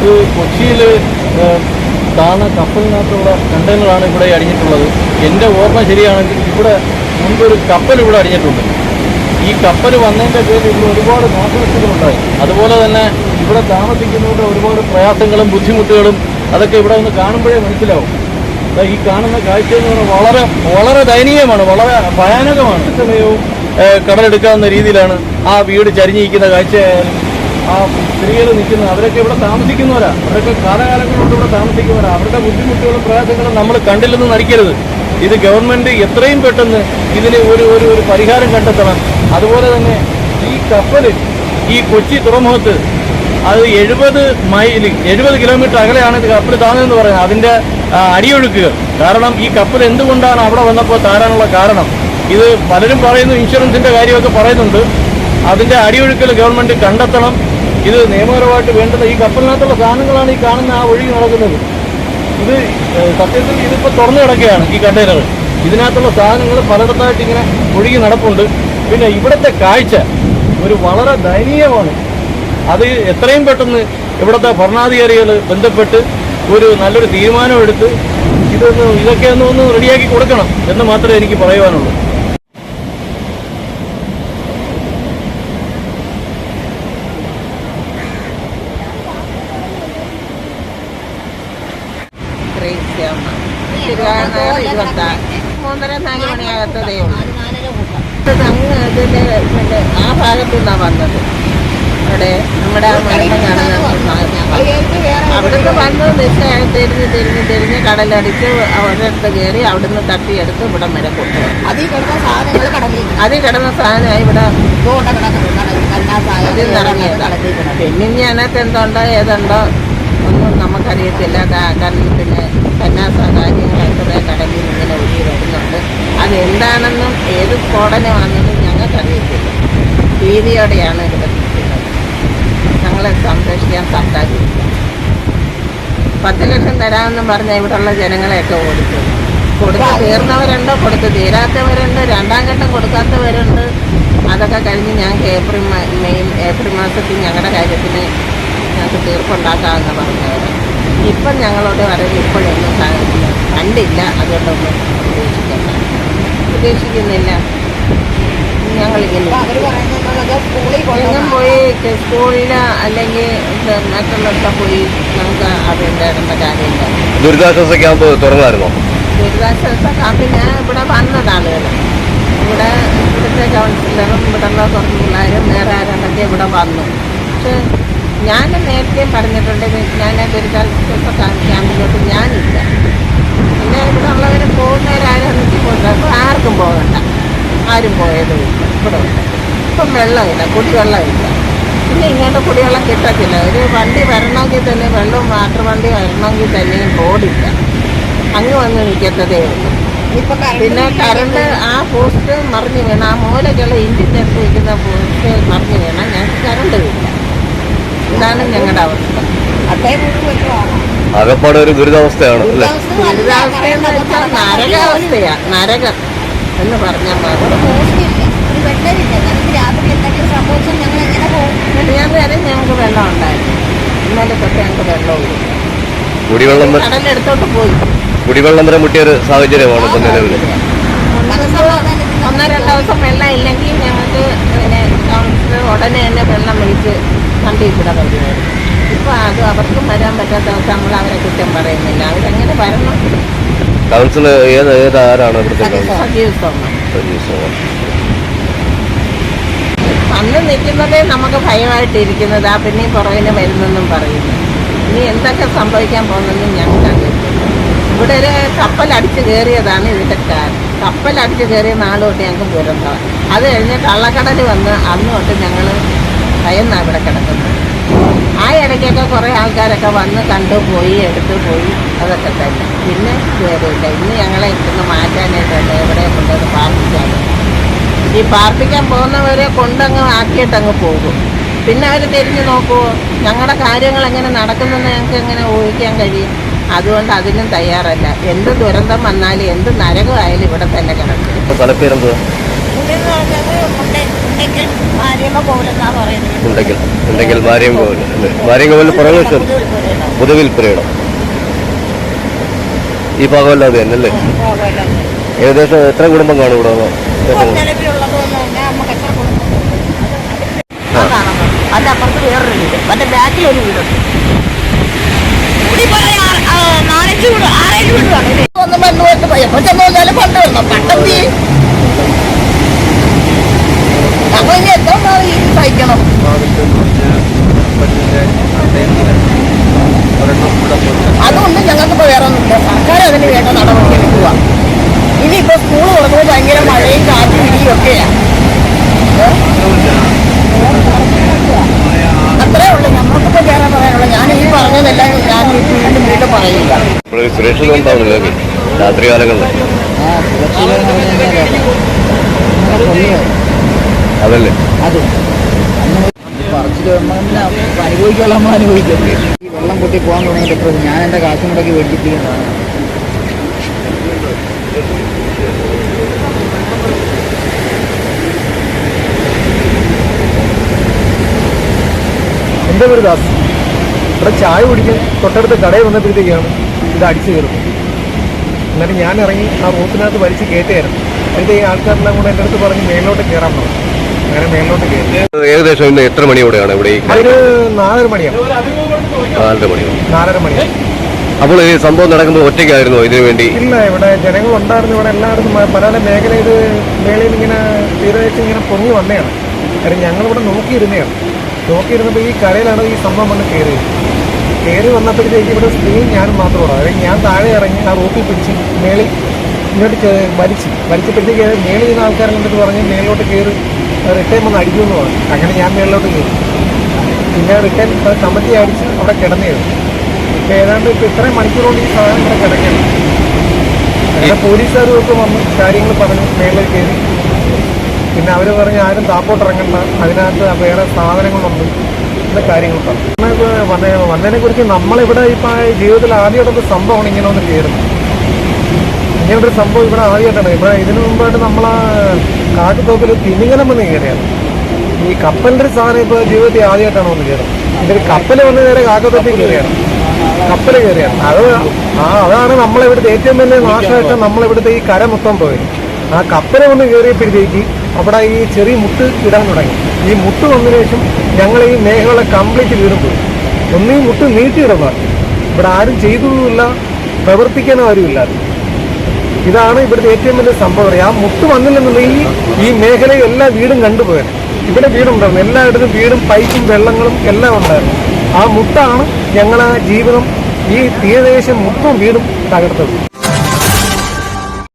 ഇത് കൊച്ചിയിൽ താണ കപ്പലിനകത്തുള്ള കണ്ടെയ്നറാണ് ഇവിടെ അടിഞ്ഞിട്ടുള്ളത്. എൻ്റെ ഓർമ്മ ശരിയാണെങ്കിൽ ഇവിടെ മുൻപൊരു കപ്പൽ ഇവിടെ അടിഞ്ഞിട്ടുണ്ട്. ഈ കപ്പൽ വന്നതിൻ്റെ പേരിൽ ഇവിടെ ഒരുപാട് നാശനഷ്ടങ്ങളുണ്ടായി. അതുപോലെ തന്നെ ഇവിടെ താമസിക്കുന്നവരുടെ ഒരുപാട് പ്രയാസങ്ങളും ബുദ്ധിമുട്ടുകളും അതൊക്കെ ഇവിടെ ഒന്ന് കാണുമ്പോഴേ മനസ്സിലാവും. ഈ കാണുന്ന കാഴ്ച എന്ന് പറഞ്ഞാൽ വളരെ വളരെ ദയനീയമാണ്, വളരെ ഭയാനകമാണ്. സമയവും കടലെടുക്കാവുന്ന രീതിയിലാണ് ആ വീട് ചരിഞ്ഞിരിക്കുന്ന കാഴ്ചയായാലും ആ സ്ത്രീകൾ നിൽക്കുന്ന അവരൊക്കെ ഇവിടെ താമസിക്കുന്നവരാ, അവരൊക്കെ കാലകാലങ്ങൾ കൊണ്ട് ഇവിടെ താമസിക്കുന്നവരാ. അവരുടെ ബുദ്ധിമുട്ടുകളും പ്രയാസങ്ങളും നമ്മൾ കണ്ടില്ലെന്ന് നടിക്കരുത്. ഇത് ഗവൺമെൻറ് എത്രയും പെട്ടെന്ന് ഇതിന് ഒരു പരിഹാരം കണ്ടെത്തണം. അതുപോലെ തന്നെ ഈ കപ്പൽ ഈ കൊച്ചി തുറമുഖത്ത് അത് 70 കിലോമീറ്റർ അകലെയാണ് ഇത് കപ്പൽ താഴ്ന്നതെന്ന് പറയുന്നത്. അതിൻ്റെ അടിയൊഴുക്കുകൾ കാരണം ഈ കപ്പൽ എന്തുകൊണ്ടാണ് അവിടെ വന്നപ്പോൾ താരാനുള്ള കാരണം ഇത് പലരും പറയുന്നു, ഇൻഷുറൻസിൻ്റെ കാര്യമൊക്കെ പറയുന്നുണ്ട്. അതിൻ്റെ അടിയൊഴുക്കൽ ഗവൺമെൻറ് കണ്ടെത്തണം. ഇത് നിയമപരമായിട്ട് വേണ്ടത്. ഈ കപ്പലിനകത്തുള്ള സാധനങ്ങളാണ് ഈ കാണുന്ന ആ ഒഴുകി നടക്കുന്നത്. ഇത് സത്യത്തിൽ ഇതിപ്പോൾ തുറന്നു കിടക്കുകയാണ് ഈ കണ്ടെയ്നർ. ഇതിനകത്തുള്ള സാധനങ്ങൾ പലയിടത്തായിട്ട് ഇങ്ങനെ ഒഴുകി നടപ്പുണ്ട്. പിന്നെ ഇവിടുത്തെ കാഴ്ച വളരെ ദയനീയമാണ്. അത് എത്രയും പെട്ടെന്ന് ഇവിടുത്തെ ഭരണാധികാരികൾ ബന്ധപ്പെട്ട് നല്ലൊരു തീരുമാനമെടുത്ത് ഇതൊക്കെ ഒന്ന് റെഡിയാക്കി കൊടുക്കണം എന്ന് മാത്രമേ എനിക്ക് പറയുവാനുള്ളൂ. മൂന്നര-4 മണിയാകത്തതേ ഉള്ളൂ. ഇതിൻ്റെ ആ ഭാഗത്തു നിന്നാണ് വന്നത്. അവിടെ നമ്മുടെ ആ മരണം കാണുന്ന അവിടുന്ന് വന്ന് നിശ്ചയം തിരിഞ്ഞ് കടലടിച്ച് ഒരിടത്ത് കയറി അവിടുന്ന് തട്ടിയെടുത്ത് ഇവിടെ വരെ കൊണ്ടുപോകും. അതിൽ കിടന്ന സാധനമായി ഇവിടെ ഇറങ്ങിയതാണ്. പിന്നെ ഇനി അതിനകത്ത് എന്തുണ്ടോ ഏതുണ്ടോ ഒന്നും നമുക്കറിയത്തില്ല. പിന്നെ കന്നാസ കാര്യങ്ങളൊക്കെ കടലിൽ ഇങ്ങനെ ഒഴുകി വരുന്നുണ്ട്. അതെന്താണെന്നും ഏത് സ്ഫോടനമാണെന്നും ഞങ്ങൾക്കറിയത്തില്ല. ഭീതിയോടെയാണ് ഇവിടെ നിൽക്കുന്നത്. ഞങ്ങളെ സംരക്ഷിക്കാൻ സർക്കാർ 10 ലക്ഷം തരാമെന്നും പറഞ്ഞാൽ ഇവിടെയുള്ള ജനങ്ങളെയൊക്കെ കൊടുത്ത് തീർന്നവരുണ്ട്, കൊടുത്ത് തീരാത്തവരുണ്ട്, 2ാം ഘട്ടം കൊടുക്കാത്തവരുണ്ട്. അതൊക്കെ കഴിഞ്ഞ് ഞങ്ങൾക്ക് ഏപ്രിൽ മാസത്തിൽ ഞങ്ങളുടെ കാര്യത്തിന് ഞങ്ങൾക്ക് തീർപ്പുണ്ടാക്കാമെന്ന് പറഞ്ഞവർ ഇപ്പം ഞങ്ങളോട് പറയുന്നത് ഇപ്പോഴൊന്നും കണ്ടില്ല, അതുകൊണ്ടൊന്നും പ്രതീക്ഷിക്കുന്നില്ല. ഞങ്ങളിങ്ങനെ എങ്ങും പോയി സ്കൂളിൽ അല്ലെങ്കിൽ മറ്റുള്ളവർക്ക് പോയി നമുക്ക് അറിയേണ്ട കാര്യമില്ല. ദുരിതാശ്വാസ ക്യാമ്പ് തുറന്നായിരുന്നോ? ദുരിതാശ്വാസ ക്യാമ്പ് ഞാൻ ഇവിടെ വന്നതാണ്. ഇവിടുത്തെ കൗൺസിലറും ഇവിടെയുള്ള കുറച്ച് പിള്ളേരും വേറെ ആരൊക്കെ ഇവിടെ വന്നു. പക്ഷെ ഞാൻ നേരത്തെ പറഞ്ഞിട്ടുണ്ട്, ഞാൻ ദുരിതാശ്വാസ ക്യാമ്പിലോട്ട് ഞാനില്ല. പിന്നെ ഇവിടെ ഉള്ളവർ പോകുന്നവരാരും അപ്പോൾ ആർക്കും പോകണ്ട, ആരും പോയതുമില്ല. ഇവിടെ ഉണ്ട് ഇപ്പം വെള്ളമില്ല, കുടിവെള്ളമില്ല. പിന്നെ ഇങ്ങോട്ട് കുടിവെള്ളം കിട്ടത്തില്ല. ഒരു വണ്ടി വരണമെങ്കിൽ തന്നെ വെള്ളവും വാട്ടർ വണ്ടി വരണമെങ്കിൽ തന്നെയും റോഡില്ല. അങ്ങ് വന്ന് നിൽക്കത്തതേ ഉള്ളൂ. പിന്നെ കറണ്ട് ആ പോസ്റ്റ് മറിഞ്ഞു വീണ, ആ മൂലക്കുള്ള ഇഞ്ചിൻ്റെ അടുത്ത് വയ്ക്കുന്ന പോസ്റ്റ് മറിഞ്ഞു വീണ ഞങ്ങൾക്ക് കറണ്ട് ഇല്ല. ഇതാണ് ഞങ്ങളുടെ അവസ്ഥ. ആകപ്പാടെ ഒരു ദുരിതാവസ്ഥയാണ്. ദുരിതാവസ്ഥയെന്ന് വെച്ചാൽ നരകാവസ്ഥയാ, നരകം എന്ന് പറഞ്ഞാൽ ഞാൻ വരെ ഞങ്ങൾക്ക് വെള്ളം ഉണ്ടായിരുന്നു. ഇന്നലെ തൊട്ട് ഞങ്ങൾക്ക് വെള്ളമില്ല. കുടിവെള്ളം കടലെടുത്തോട്ട് പോയി. കുടിവെള്ളം തരം മുട്ടിയൊരു സാഹചര്യമാണ് ഇപ്പം നിലവിൽ. 1-2 ദിവസം വെള്ളം ഇല്ലെങ്കിൽ ഞങ്ങൾക്ക് പിന്നെ കൗൺസിലർ ഉടനെ തന്നെ വെള്ളം വിളിച്ച് കണ്ടിൽ കൂടെ വരുമായിരുന്നു. ഇപ്പോൾ അത് അവർക്കും വരാൻ പറ്റാത്ത ദിവസം നമ്മൾ അവരെ കുറ്റം പറയുന്നില്ല. അവരെങ്ങനെ വരണം? കൗൺസിൽ ആരാണ് അന്ന് നിൽക്കുന്നതേ നമുക്ക് ഭയമായിട്ടിരിക്കുന്നത്. ആ പിന്നെയും പുറകിന് വരുന്നെന്നും പറയുന്നു. ഇനി എന്തൊക്കെ സംഭവിക്കാൻ പോകുന്നെന്നും ഞങ്ങൾക്കറിയത്തില്ല. ഇവിടെ ഒരു കപ്പലടിച്ച് കയറിയതാണ് ഇതിൻ്റെ കാരണം. കപ്പലടിച്ച് കയറിയ നാൾ തൊട്ട് ഞങ്ങൾക്ക് ദുരന്തമാണ്. അത് കഴിഞ്ഞ് കള്ളക്കടൽ വന്ന് അന്ന് തൊട്ട് ഞങ്ങൾ ഭയന്നാണ് ഇവിടെ കിടക്കുന്നത്. ആ ഇടയ്ക്കൊക്കെ കുറേ ആൾക്കാരൊക്കെ വന്ന് കണ്ടുപോയി, എടുത്തു പോയി, അതൊക്കെ തന്നെ. പിന്നെ കയറിയില്ല. ഇന്ന് ഞങ്ങളെ ഇവിടുന്ന് മാറ്റാനായിട്ടല്ല എവിടെ കൊണ്ടത് പാർപ്പിക്കാതെ. ഈ പാർപ്പിക്കാൻ പോകുന്നവരെ കൊണ്ടങ്ങ് ആക്കിയിട്ടങ്ങ് പോകും. പിന്നെ അവർ തിരിഞ്ഞു നോക്കുമോ? ഞങ്ങളുടെ കാര്യങ്ങൾ എങ്ങനെ നടക്കുന്നെന്ന് ഞങ്ങൾക്ക് എങ്ങനെ ഊഹിക്കാൻ കഴിയും? അതുകൊണ്ട് അതിനും തയ്യാറല്ല. എന്ത് ദുരന്തം വന്നാലും എന്ത് നരകമായാലും ഇവിടെ തന്നെ കിടക്കും. സ്ഥലപ്പേരെന്തുവാ? മാരിയമ്മ കോവിൽ. പുറകു പൊതുവിൽപ്പനയുടെ ഈ ഭാഗമല്ലാതെ തന്നെ അല്ലേ? ഏകദേശം എത്ര കുടുംബം കാണും ഇവിടെ? അതിന്റെ അപ്പുറത്ത് വേറൊരു വീട്, മറ്റേ ബാക്കിൽ ഒരു വീട്. നാലഞ്ച് വീട്, ആറേഴ് വീട് ഒന്നും വന്നു പോയിട്ട് എപ്പോ ചെന്ന് നോക്കിയാലും പണ്ട് വരണം പട്ടെന്തി. അപ്പൊ ഇനി എത്ര നാൾ ഈ സഹിക്കണം? അതുകൊണ്ട് ഞങ്ങൾക്കിപ്പോ വേറെ ഒന്നുമില്ല. സർക്കാർ അതിന് വേണ്ട നടപടി എടുക്കുക. ഇനിയിപ്പോ സ്കൂൾ തുറക്കുമ്പോൾ ഭയങ്കര മഴയും കാറ്റും ഇടിയും ഒക്കെയാ. അത്രേ ഉള്ളൂ നമ്മൾക്കിപ്പോ വേറെ പറയാനുള്ളൂ. ഞാൻ ഈ പറഞ്ഞതെല്ലാം ഞാൻ വീണ്ടും വീണ്ടും പറയില്ല. സുരക്ഷിത ഉണ്ടാവുന്നില്ല രാത്രി കാലങ്ങളിൽ? അതല്ലേ അത് പറച്ചിൽ അനുഭവിക്കാനുള്ള നമ്മൾ അനുഭവിക്കല്ലേ. ഈ വെള്ളം പൊട്ടി പോകാൻ തുടങ്ങിയിട്ട് ഞാൻ എൻ്റെ കാശും മുടക്കി വേണ്ടിപ്പിക്കുന്നതാണ്. എൻ്റെ പേര് ദാസ്. ഇവിടെ ചായ കുടിക്കാൻ തൊട്ടടുത്ത കടയിൽ വന്നപ്പോഴത്തേക്കാണ് ഇത് അടിച്ചു കയറുന്നത്. എന്നിട്ട് ഞാൻ ഇറങ്ങി ആ റൂട്ടിനകത്ത് വലിച്ച് കയറ്റിയായിരുന്നു. എന്നിട്ട് ഈ ആൾക്കാരെല്ലാം കൂടെ എൻ്റെ അടുത്ത് പറഞ്ഞ് മേലോട്ട് കയറാൻ പറഞ്ഞു. അങ്ങനെ മേലോട്ട് കയറി. ഏകദേശം ഇന്ന് എത്ര മണിയോടെയാണ് ഇവിടെ? ഒരു 4:30 മണിയാണ്. 4:30 മണിയാണ്. അപ്പോൾ ഈ സംഭവം നടക്കുമ്പോൾ ഒറ്റയ്ക്കായിരുന്നോ ഇതിനു വേണ്ടി? ഇല്ല, ഇവിടെ ജനങ്ങളുണ്ടായിരുന്നു. ഇവിടെ എല്ലായിടത്തും പല മേഖല ഇത് മേളയിൽ ഇങ്ങനെ തീരവെച്ച് ഇങ്ങനെ പൊങ്ങി വന്നതാണ്. കാരണം ഞങ്ങളിവിടെ നോക്കിയിരുന്നപ്പോൾ ഈ കരയിലാണ് ഈ സംഭവം വന്ന് കയറി വന്നപ്പോഴത്തേക്ക് ഇവിടെ സ്ത്രീയും ഞാനും മാത്രമാണ്. അതായത് ഞാൻ താഴെ ഇറങ്ങി ആ റൂട്ടിൽ പിടിച്ച് മേളിൽ ഇങ്ങോട്ട് വലിച്ചപ്പോഴത്തേക്ക് മേളിൽ ചെയ്യുന്ന ആൾക്കാരെ കണ്ടിട്ട് പറഞ്ഞ് മേളിലോട്ട് കയറി റിട്ടേൺ വന്ന് അടിക്കുമെന്ന് പറഞ്ഞു. അങ്ങനെ ഞാൻ മേളിലോട്ട് കയറി. പിന്നെ റിട്ടേൺ കമറ്റി അടിച്ച് അവിടെ കിടന്നേരുന്നു. ഇപ്പം ഏതാണ്ട് ഇപ്പം ഇത്രയും മണിക്കൂർ കൊണ്ട് ഈ സാധനം ഇവിടെ കിടക്കണം. അങ്ങനെ പോലീസുകാരും ഒക്കെ വന്ന് കാര്യങ്ങൾ പറഞ്ഞു. മേളിൽ കയറി പിന്നെ അവർ പറഞ്ഞ് ആരും താപ്പോട്ട് ഇറങ്ങണ്ട, അതിനകത്ത് വേറെ സാധനങ്ങളുണ്ട് എന്ന കാര്യങ്ങൾ പറഞ്ഞു. വന്നതിനെ കുറിച്ച് നമ്മളിവിടെ ഇപ്പം ജീവിതത്തിൽ ആദ്യമായിട്ടൊരു സംഭവമാണ് ഇങ്ങനെ ഒന്ന് കയറുന്നത്. ഇങ്ങനൊരു സംഭവം ഇവിടെ ആദ്യമായിട്ടാണ്. ഇവിടെ ഇതിനു മുമ്പായിട്ട് നമ്മൾ ആ കാട്ടുതോപ്പിൽ തിമിംഗലം വന്ന് കയറിയാണ്. ഈ കപ്പലിൻ്റെ ഒരു സാധനം ഇപ്പോൾ ജീവിതത്തിൽ ആദ്യമായിട്ടാണ് വന്ന് കയറുന്നത്. ഇതൊരു കപ്പൽ വന്ന് നേരെ കാട്ടുതോപ്പിൽ കയറിയാണ്. അതാണ് നമ്മളിവിടുത്തെ ഏറ്റവും വലിയ നാശമായിട്ട് നമ്മളിവിടുത്തെ ഈ കര മൊത്തം പോയത്. ആ കപ്പൽ വന്ന് കയറിയപ്പോഴത്തേക്ക് അവിടെ ഈ ചെറിയ മുട്ട് ഇടാൻ തുടങ്ങി. ഈ മുട്ട് വന്നതിന് ശേഷം ഞങ്ങൾ ഈ മേഖല കംപ്ലീറ്റ് വീടും പോയി. ഒന്നീ മുട്ട് നീട്ടിയിടുന്നതാണ്. ഇവിടെ ആരും ചെയ്തതുമില്ല, പ്രവർത്തിക്കാനും ആരുമില്ലാതെ. ഇതാണ് ഇവിടുത്തെ ഏറ്റവും വലിയ സംഭവം. ആ മുട്ട് വന്നില്ലെന്നുണ്ടെങ്കിൽ ഈ മേഖലയിൽ എല്ലാ വീടും കണ്ടുപോയത്. ഇവിടെ വീടുണ്ടായിരുന്നു, എല്ലായിടത്തും വീടും പൈപ്പും വെള്ളങ്ങളും എല്ലാം ഉണ്ടായിരുന്നു. ആ മുട്ടാണ് ഞങ്ങളെ ജീവിതം ഈ തീരദേശം മൊത്തം വീടും തകർത്തത്.